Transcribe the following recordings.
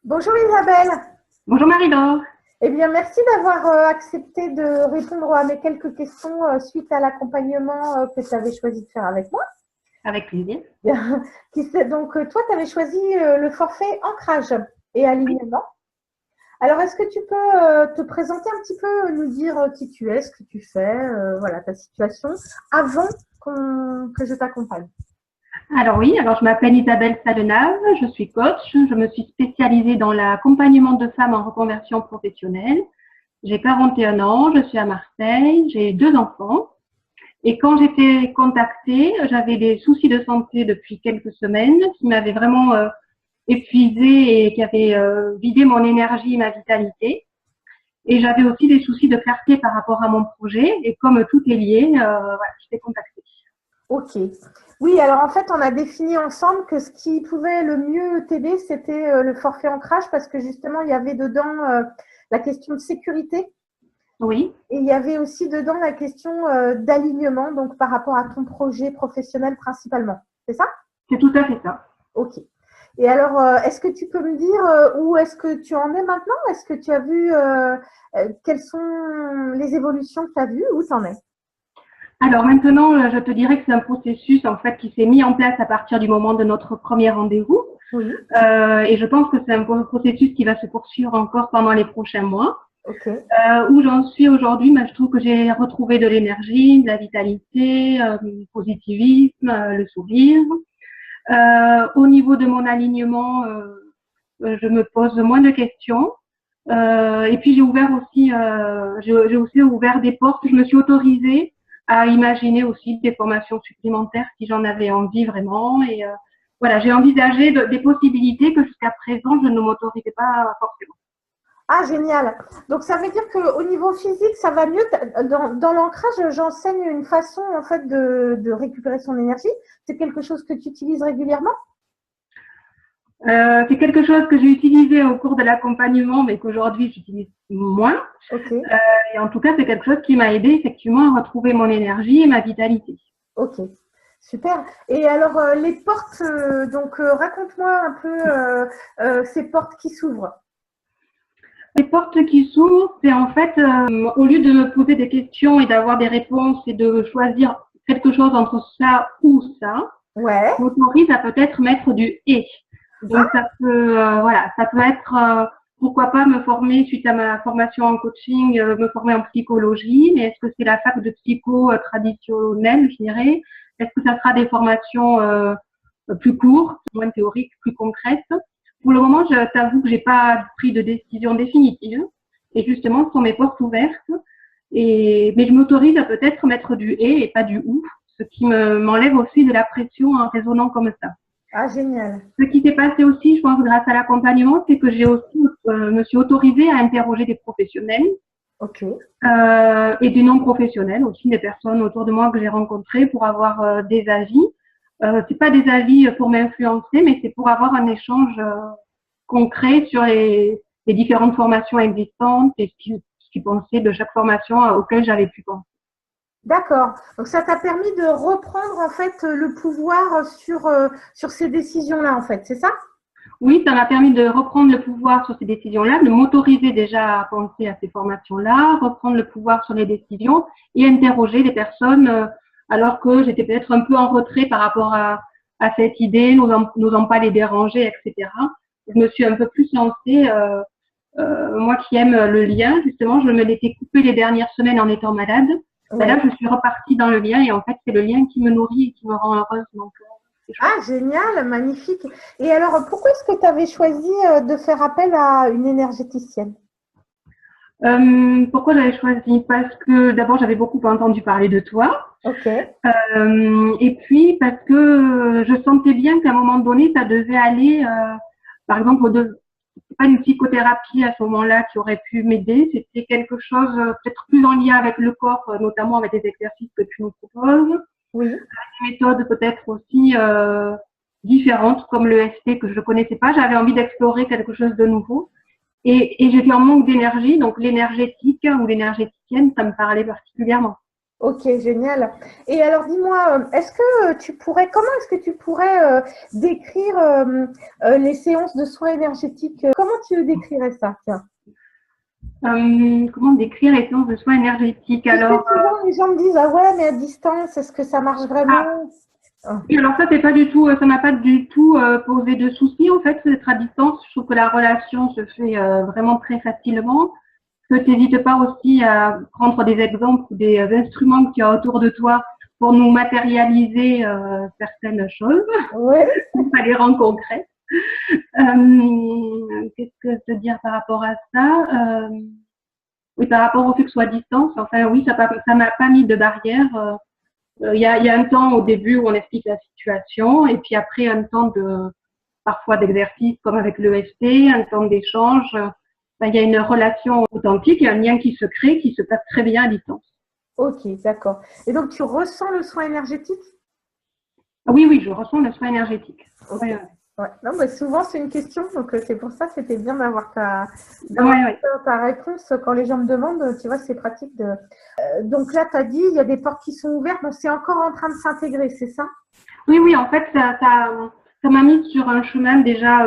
Bonjour Isabelle. Bonjour Marie-Laure, Eh bien, merci d'avoir accepté de répondre à mes quelques questions suite à l'accompagnement que tu avais choisi de faire avec moi. avec plaisir. Donc, toi, tu avais choisi le forfait ancrage et Oui. alignement. Alors, est-ce que tu peux te présenter un petit peu, nous dire qui tu es, ce que tu fais, voilà, ta situation, avant que je t'accompagne? Alors oui, je m'appelle Isabelle Salenave, je suis coach, je me suis spécialisée dans l'accompagnement de femmes en reconversion professionnelle. J'ai 41 ans, je suis à Marseille, j'ai 2 enfants et quand j'étais contactée, j'avais des soucis de santé depuis quelques semaines qui m'avaient vraiment épuisée et qui avaient vidé mon énergie et ma vitalité. Et j'avais aussi des soucis de clarté par rapport à mon projet et comme tout est lié, voilà, je t'ai contactée. Ok. Oui, alors en fait, on a défini ensemble que ce qui pouvait le mieux t'aider, c'était le forfait ancrage parce que justement, il y avait dedans la question de sécurité Oui, et il y avait aussi dedans la question d'alignement, donc par rapport à ton projet professionnel principalement. C'est ça? c'est tout à fait ça. Ok. Et alors, est-ce que tu peux me dire où est-ce que tu en es maintenant? Est-ce que tu as vu quelles sont les évolutions que tu as vues? Où tu en es? Alors maintenant, je te dirais que c'est un processus en fait qui s'est mis en place à partir du moment de notre premier rendez-vous. Oui. Et je pense que c'est un processus qui va se poursuivre encore pendant les prochains mois. Ok. Où j'en suis aujourd'hui, je trouve que j'ai retrouvé de l'énergie, de la vitalité, du positivisme, le sourire. Au niveau de mon alignement, je me pose moins de questions. Et puis j'ai aussi ouvert des portes. Je me suis autorisée à imaginer aussi des formations supplémentaires si j'en avais envie vraiment. Et voilà, j'ai envisagé des possibilités que jusqu'à présent je ne m'autorisais pas forcément. Ah, génial. Donc, ça veut dire qu'au niveau physique, ça va mieux. Dans l'ancrage, j'enseigne une façon en fait de récupérer son énergie. C'est quelque chose que tu utilises régulièrement? C'est quelque chose que j'ai utilisé au cours de l'accompagnement, mais qu'aujourd'hui j'utilise moins. Ok, Et en tout cas, c'est quelque chose qui m'a aidé effectivement à retrouver mon énergie et ma vitalité. ok. Super. Et alors, les portes, donc raconte-moi un peu ces portes qui s'ouvrent. Les portes qui s'ouvrent, c'est en fait, au lieu de me poser des questions et d'avoir des réponses et de choisir quelque chose entre ça ou ça, Ouais. je m'autorise à peut-être mettre du et. Donc Ah, ça peut, voilà, ça peut être, pourquoi pas me former suite à ma formation en coaching, me former en psychologie, mais est-ce que c'est la fac de psycho traditionnelle, je dirais? Est-ce que ça sera des formations plus courtes, moins théoriques, plus concrètes? Pour le moment, je t'avoue que j'ai pas pris de décision définitive. Et justement, ce sont mes portes ouvertes. Mais je m'autorise à peut-être mettre du et pas du ou, ce qui m'enlève aussi de la pression en raisonnant comme ça. ah, génial. Ce qui s'est passé aussi, je pense, grâce à l'accompagnement, c'est que j'ai aussi me suis autorisée à interroger des professionnels Ok. et des non-professionnels aussi, des personnes autour de moi que j'ai rencontrées pour avoir des avis. C'est pas des avis pour m'influencer, mais c'est pour avoir un échange concret sur les différentes formations existantes et ce qu'ils pensaient de chaque formation auquel j'avais pu penser. D'accord. Donc, ça t'a permis de reprendre en fait le pouvoir sur ces décisions-là, en fait. C'est ça? Oui, ça m'a permis de reprendre le pouvoir sur ces décisions-là, de m'autoriser déjà à penser à ces formations-là, reprendre le pouvoir sur les décisions et interroger les personnes alors que j'étais peut-être un peu en retrait par rapport à cette idée, n'osant pas les déranger, etc. Je me suis un peu plus lancée, moi qui aime le lien, justement, je me l'étais coupé les dernières semaines en étant malade. Ben Oui. là, je suis repartie dans le lien et en fait, c'est le lien qui me nourrit et qui me rend heureuse. Donc, c'est chouette. Ah, génial, magnifique. Et alors, pourquoi est-ce que tu avais choisi de faire appel à une énergéticienne? Pourquoi j'avais choisi? Parce que d'abord, j'avais beaucoup entendu parler de toi. Ok. Et puis, parce que je sentais bien qu'à un moment donné, ça devait aller, par exemple, c'est pas une psychothérapie à ce moment-là qui aurait pu m'aider. C'était quelque chose peut-être plus en lien avec le corps, notamment avec les exercices que tu nous proposes. Oui. Des méthodes peut-être aussi différentes, comme le ST que je ne connaissais pas. J'avais envie d'explorer quelque chose de nouveau. Et j'étais en manque d'énergie, donc l'énergétique ou l'énergéticienne, ça me parlait particulièrement. Ok, génial. Et alors, dis-moi, comment est-ce que tu pourrais décrire les séances de soins énergétiques? Comment tu décrirais ça? Tiens. Comment décrire les séances de soins énergétiques? Tu sais, Alors, souvent, les gens me disent, ah ouais, mais à distance, est-ce que ça marche vraiment? Ah, oui, alors ça, c'est pas du tout, ça m'a pas du tout posé de soucis en fait, d'être à distance. Je trouve que la relation se fait vraiment très facilement. Que tu n'hésites pas aussi à prendre des exemples ou des instruments qu'il y a autour de toi pour nous matérialiser certaines choses, ouais, pas les rendre concrètes. Qu'est-ce que je veux dire par rapport à ça? Oui, par rapport au fait que ce soit à distance, enfin oui, ça m'a pas mis de barrière. Il y a un temps au début où on explique la situation et puis après un temps parfois d'exercice comme avec l'EFT, un temps d'échange. Il y a une relation authentique et un lien qui se crée, qui se passe très bien à distance. ok, d'accord. Et donc, tu ressens le soin énergétique? Oui, oui, je ressens le soin énergétique. Ok. Ouais, ouais. Ouais. Non, mais souvent, c'est une question, donc c'est pour ça que c'était bien d'avoir Ouais. ta réponse quand les gens me demandent. Tu vois, c'est pratique de. Donc là, tu as dit, il y a des portes qui sont ouvertes, donc c'est encore en train de s'intégrer, c'est ça? Oui, oui, en fait, ça m'a mis sur un chemin déjà.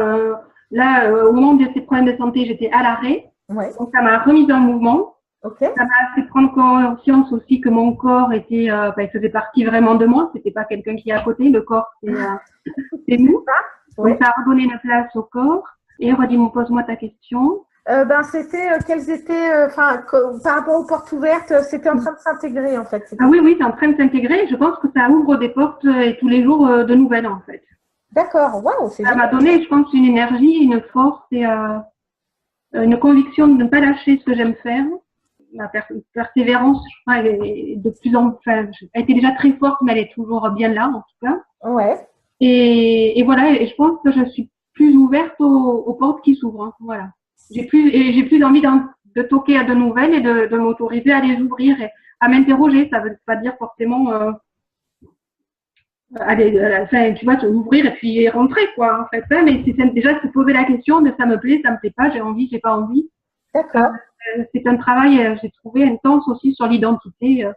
Là, au moment de ces problèmes de santé, j'étais à l'arrêt. Ouais. Donc, ça m'a remise en mouvement. Ok. Ça m'a fait prendre conscience aussi que mon corps était, il faisait partie vraiment de moi. C'était pas quelqu'un qui est à côté. Le corps, c'est nous. Ouais. Donc, ça a redonné une place au corps. Et redis, pose-moi ta question. C'était quelles étaient, par rapport aux portes ouvertes, c'était en train de s'intégrer en fait. Ah oui, oui, c'est en train de s'intégrer. Je pense que ça ouvre des portes et tous les jours de nouvelles en fait. D'accord, waouh, c'est Ça m'a génial. donné, je pense, une énergie, une force et une conviction de ne pas lâcher ce que j'aime faire. Ma persévérance, je crois, elle est de plus en plus, elle était déjà très forte, mais elle est toujours bien là en tout cas. Ouais. Et voilà, et je pense que je suis plus ouverte aux portes qui s'ouvrent. Hein, voilà. J'ai plus envie de toquer à de nouvelles et de m'autoriser à les ouvrir et à m'interroger. Ça veut pas dire forcément aller, enfin, tu vois, ouvrir et puis rentrer, quoi, en fait. Hein, mais c'est déjà se poser la question de ça me plaît pas, j'ai envie, j'ai pas envie. D'accord. C'est un travail, j'ai trouvé intense aussi sur l'identité,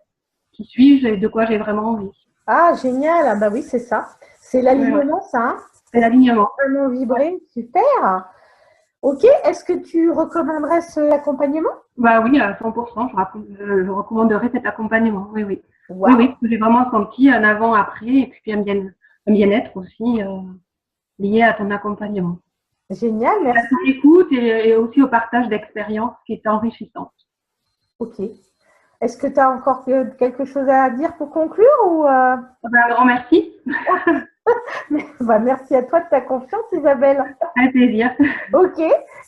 qui suis-je et de quoi j'ai vraiment envie. Ah, génial. Ah, bah oui, c'est ça. C'est l'alignement, ça. Hein. C'est l'alignement. Vraiment vibrer. Super. Ok. Est-ce que tu recommanderais cet accompagnement? Bah oui, à 100%, je recommanderais cet accompagnement. Oui, oui. Oui, Waouh. oui, j'ai vraiment senti un avant-après et puis un bien-être aussi lié à ton accompagnement. Génial, À merci. ton écoute et aussi au partage d'expériences qui est enrichissante. Ok. Est-ce que tu as encore quelque chose à dire pour conclure ou Un grand merci. Bah, merci à toi de ta confiance, Isabelle. Un plaisir. Ok.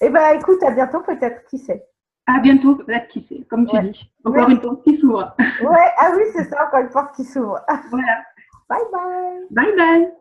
Eh ben, écoute, à bientôt peut-être, qui sait. À bientôt, peut-être qui sait, comme tu Ouais. dis. Encore Merci. une porte qui s'ouvre. Ouais, ah oui, c'est ça, encore une porte qui s'ouvre. Voilà. Bye bye. Bye bye.